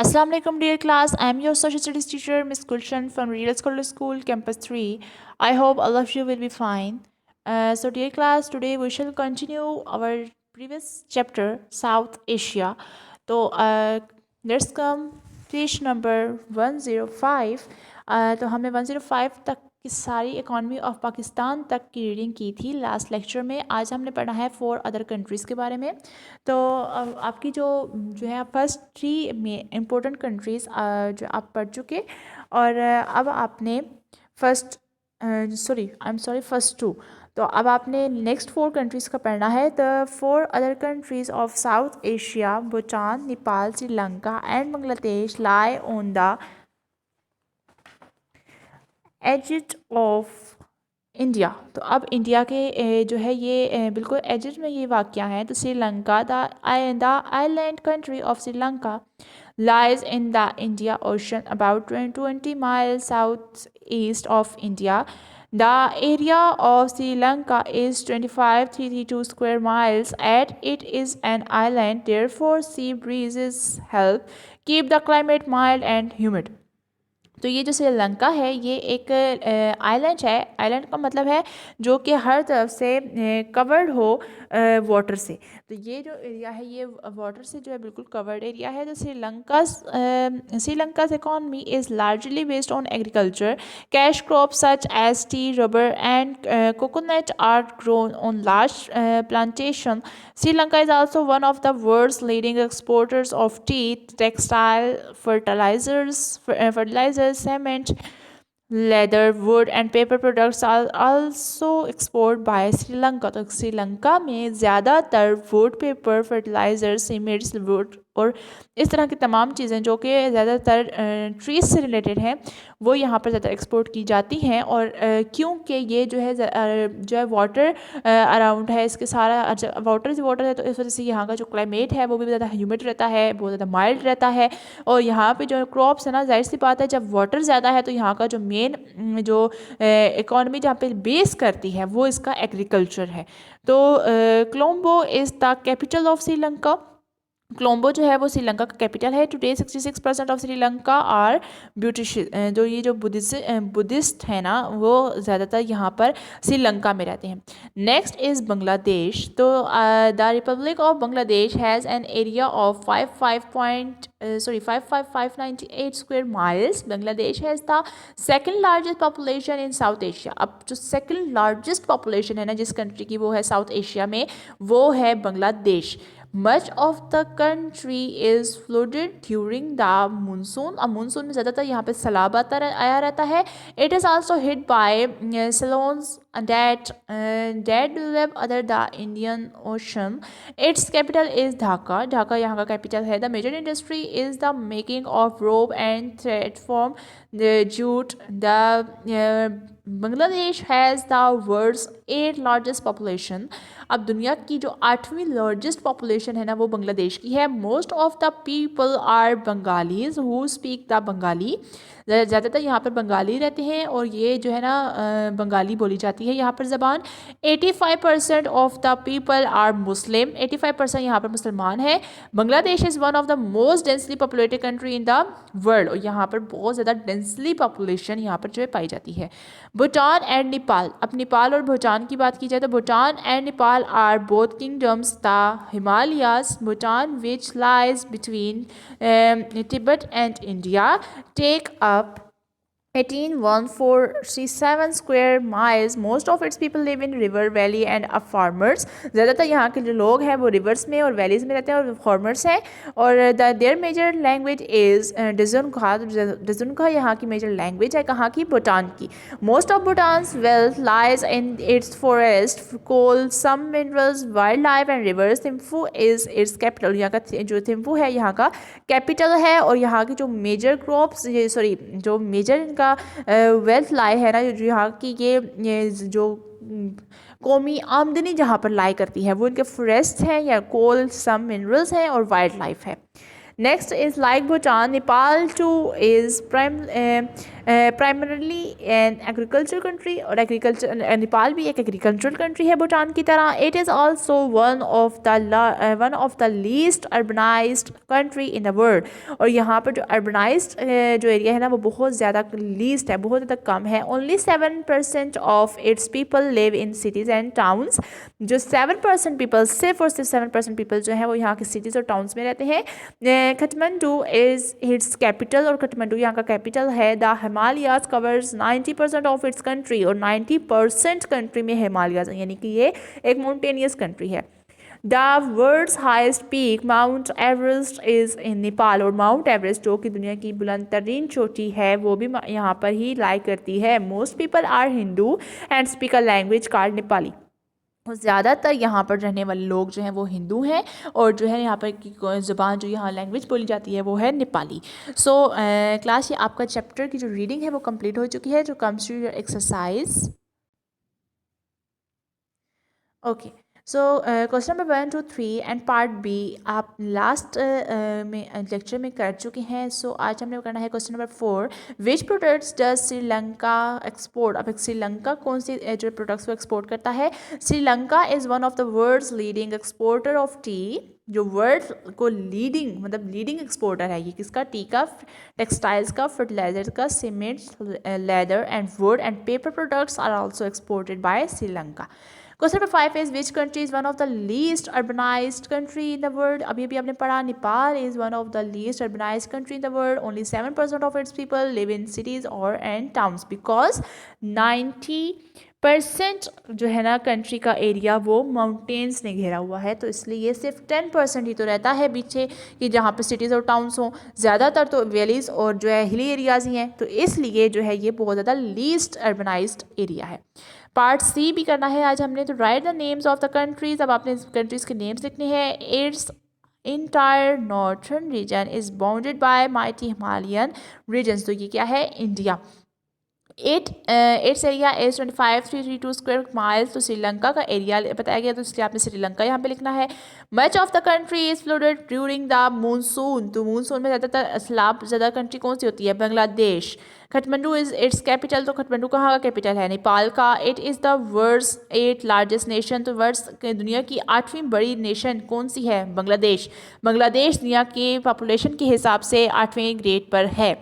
Assalamu alaikum dear class. I am your social studies teacher Miss Gulshan from Real Scholar School Campus 3. I hope all of you will be fine. So dear class, today we shall continue our previous chapter South Asia. So let's come page number 105. तो हमने 105 तक की सारी economy of Pakistan तक की reading की थी last lecture में। आज हमने पढ़ा है 4 अदर कंट्रीज़ के बारे में। तो आपकी जो है फर्स्ट 3 में इम्पोर्टेंट कंट्रीज़ जो आप पढ़ चुके और अब आपने फर्स्ट फर्स्ट 2। तो अब आपने नेक्स्ट 4 कंट्रीज़ का पढ़ना है। The 4 other countries of south Asia Bhutan, Nepal, Sri Lanka and Bangladesh lie on the agit of India. तो अब इंडिया के जो है ये बिल्कुल एजिट में ये वाक़या है। तो Sri Lanka the island country of Sri Lanka lies in the India Ocean about 20 miles southeast of India. The area of Sri Lanka is 25,332 square miles and it is an island. Therefore, sea breezes help keep the climate mild and humid. तो ये जो श्रीलंका है ये एक island है। Island का मतलब है जो कि हर तरफ से कवर्ड हो वाटर से। तो ये जो एरिया है ये वाटर से जो है बिल्कुल कवर्ड एरिया है। तो श्रीलंका's economy is largely based on agriculture. Cash crops such as tea, rubber and coconut are grown on large plantation. Sri Lanka is also one of the world's leading exporters of tea, textile, fertilizers, cement, leather, wood and paper products are also exported by Sri Lanka. तो श्रीलंका में ज़्यादातर would, paper, fertiliser, cements, would और इस तरह की तमाम चीज़ें जो कि ज़्यादातर ट्रीज से रिलेटेड हैं वो यहाँ पर ज़्यादा एक्सपोर्ट की जाती हैं। और क्योंकि ये जो है वाटर अराउंड है, इसके सारा वाटर है, तो इस वजह से यहाँ का जो क्लाइमेट है वो भी ज़्यादा ह्यूमिड रहता है, बहुत ज़्यादा माइल्ड रहता है। और यहाँ पे जो क्रॉप्स है ना, जाहिर सी बात है जब वाटर ज़्यादा है तो यहाँ का जो मेन जो इकॉनमी जहाँ पे बेस करती है वो इसका एग्रीकल्चर है। तो Colombo is the capital of Sri Lanka. Colombo जो है वो श्रीलंका का कैपिटल है। टुडे 66% ऑफ श्रीलंका आर जो बुद्धिस्ट है ना वो ज़्यादातर यहाँ पर श्रीलंका में रहते हैं। Next is Bangladesh. तो the republic of Bangladesh has an area of 55,598 square miles. Bangladesh has the second largest population in South Asia. अब जो सेकेंड लार्जेस्ट पॉपुलेशन है ना जिस कंट्री की वो है साउथ एशिया में, वो है Bangladesh. Much of the country is flooded during the monsoon. अब मानसून में ज़्यादातर यहाँ पे सैलाब आया रहता है। It is also hit by cyclones that develop under the Indian Ocean. Its capital is Dhaka. Dhaka यहाँ का कैपिटल है। The major industry is the making of rope and thread from the jute. Bangladesh has the world's 8th largest population. अब दुनिया की जो 8वीं largest population है ना वो बांग्लादेश की है। Most of the people are Bengalis who speak the Bengali. ज़्यादातर यहाँ पर बंगाली रहते हैं और ये जो है ना बंगाली बोली जाती है यहाँ पर ज़बान। 85% of the people are Muslim. 85% यहाँ पर मुसलमान है। Bangladesh is one of the most densely populated country in the world. और यहाँ पर बहुत ज़्यादा डेंसली पॉपुलेशन यहाँ पर जो है पाई जाती है। भूटान एंड नेपाल। अब नेपाल और भूटान की बात की जाए तो Bhutan and Nepal are both kingdoms. The Himalayas, Bhutan, which lies between Tibet and India, take up 18,147 square miles. Most of its people live in river valley and are farmers. ज़्यादातर यहाँ के जो लोग हैं वो रिवर्स में और वैलीज में रहते हैं और फार्मर्स हैं। और their major language is Dzongkha. Dzongkha यहाँ की मेजर लैंग्वेज है कहाँ की? भूटान की। Most of Bhutan's wealth lies in its forest, coal, some minerals, wild life and rivers. Thimphu is its capital. यहाँ का जो थिम्फू है यहाँ का कैपिटल है। और यहाँ की जो मेजर क्रॉप्स जो मेजर का वेल्थ लाई है ना जो यहाँ की ये जो कौमी आमदनी जहाँ पर लाई करती है वो इनके फॉरेस्ट हैं या कोल, सम मिनरल्स हैं और वाइल्ड लाइफ है। Next is like Bhutan, Nepal too is primarily an agriculture country और agriculture नेपाल भी एक agricultural country है भूटान की तरह. It is also one of the least urbanized country in the world. और यहाँ पर जो urbanized जो area है ना वो बहुत ज़्यादा least है, बहुत ज़्यादा कम है. Only 7% of its people live in cities and towns. जो 7% people, सिर्फ और सिर्फ 7% people जो है वो यहाँ के cities और towns में रहते हैं. काठमांडू इज इट्स कैपिटल और काठमांडू यहाँ का कैपिटल है. The Himalayas covers 90% of its country और 90% कंट्री में हिमालयाज यानी कि ये एक माउंटेनियस कंट्री है. The world's highest peak Mount Everest is in Nepal और माउंट एवरेस्ट जो कि दुनिया की बुलंद तरीन चोटी है वो भी यहाँ पर ही लाई करती है. Most people are Hindu and speak a language called Nepali. ज़्यादातर यहाँ पर रहने वाले लोग जो हैं वो हिंदू हैं और जो है यहाँ पर की ज़ुबान जो यहाँ लैंग्वेज बोली जाती है वो है नेपाली. सो क्लास ये आपका चैप्टर की जो रीडिंग है वो कंप्लीट हो चुकी है. जो comes to your exercise. Okay so question number 1 to 3 and part B आप लास्ट में लेक्चर में कर चुके हैं. सो आज हमने करना है question number 4. Which products does Sri Lanka export. अब श्रीलंका कौन सी जो प्रोडक्ट्स को एक्सपोर्ट करता है. Sri Lanka is one of the world's leading exporter of tea. जो वर्ल्ड को लीडिंग मतलब लीडिंग एक्सपोर्टर है ये किसका. टी का, टेक्सटाइल्स का, फर्टिलाइजर का, cements, leather and wood and paper products are also exported by Sri Lanka. Question number 5 is which country is one of the least urbanized country in the world. अभी अभी आपने पढ़ा Nepal is one of the least urbanized country in the world. Only 7% of its people live in cities और and towns because 90% जो है ना country का area वो माउंटेन्स ने घेरा हुआ है. तो इसलिए ये सिर्फ 10% ही तो रहता है पीछे कि जहाँ पे सिटीज़ और टाउन्स हों. ज़्यादातर तो वैलीज़ और जो है हिली एरियाज़ ही हैं. तो इसलिए जो है ये बहुत ज़्यादा लीस्ट अर्बनाइज्ड एरिया है. पार्ट सी भी करना है आज हमने. तो write the names of the countries. अब आपने कंट्रीज़ के नेम्स लिखने हैं. Its entire northern region is bounded by mighty Himalayan regions. तो ये क्या है. India. Its area is 25,332 square miles. तो श्रीलंका का एरिया बताया गया तो इसलिए आपने श्रीलंका यहाँ पे लिखना है. Much of the country is flooded during the monsoon. तो मानसून में ज़्यादातर सैलाब ज़्यादा कंट्री कौन सी होती है. Bangladesh. Kathmandu is its capital. तो काठमांडू कहाँ का कैपिटल है. नेपाल का. It is the world's 8th largest nation. तो वर्ल्ड्स दुनिया की 8वीं बड़ी नेशन कौन सी है. बांग्लादेश. बांग्लादेश दुनिया की पॉपुलेशन के हिसाब से 8वें ग्रेड पर है.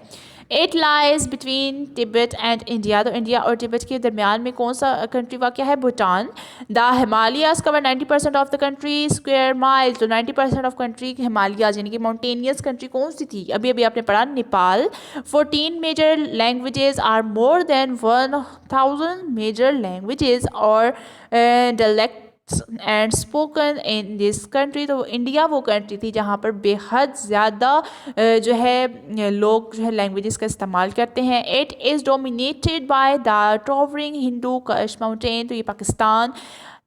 It lies between Tibet and India. तो इंडिया और तिब्बत के दरमियान में कौन सा कंट्री वाक़ है. Bhutan. The Himalayas cover 90% of the country square mile. तो 90% ऑफ कंट्री हिमालयाज यानी कि माउंटेनियस कंट्री कौन सी थी. अभी अभी आपने पढ़ा Nepal. 14 major languages are more than 1,000 major languages और dialect and spoken in this country. तो इंडिया वो कंट्री थी जहाँ पर बेहद ज़्यादा जो है लोग जो है लैंग्वेजेस का इस्तेमाल करते हैं. It is dominated by the towering Hindu Kush mountain. तो ये Pakistan.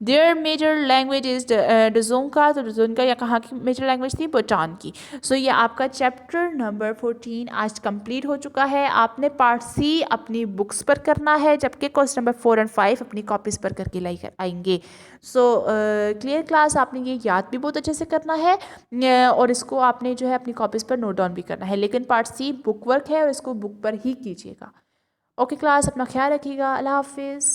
There major language is Dzongkha. तो डजोंका या कहाँ की मेजर लैंग्वेज थी. भूटान की. सो ये आपका चैप्टर नंबर 14 आज कंप्लीट हो चुका है. आपने पार्ट सी अपनी बुक्स पर करना है जबकि क्वेश्चन नंबर 4 और 5 अपनी कॉपीज़ पर करके लाई आएंगे. So clear class. आपने ये याद भी बहुत अच्छे से करना है और इसको आपने जो है अपनी कॉपीज़ पर नोट डाउन भी करना है. लेकिन पार्ट सी बुक वर्क है और इसको बुक पर ही कीजिएगा. ओके क्लास, अपना ख्याल रखिएगा. अल्लाह हाफिज़.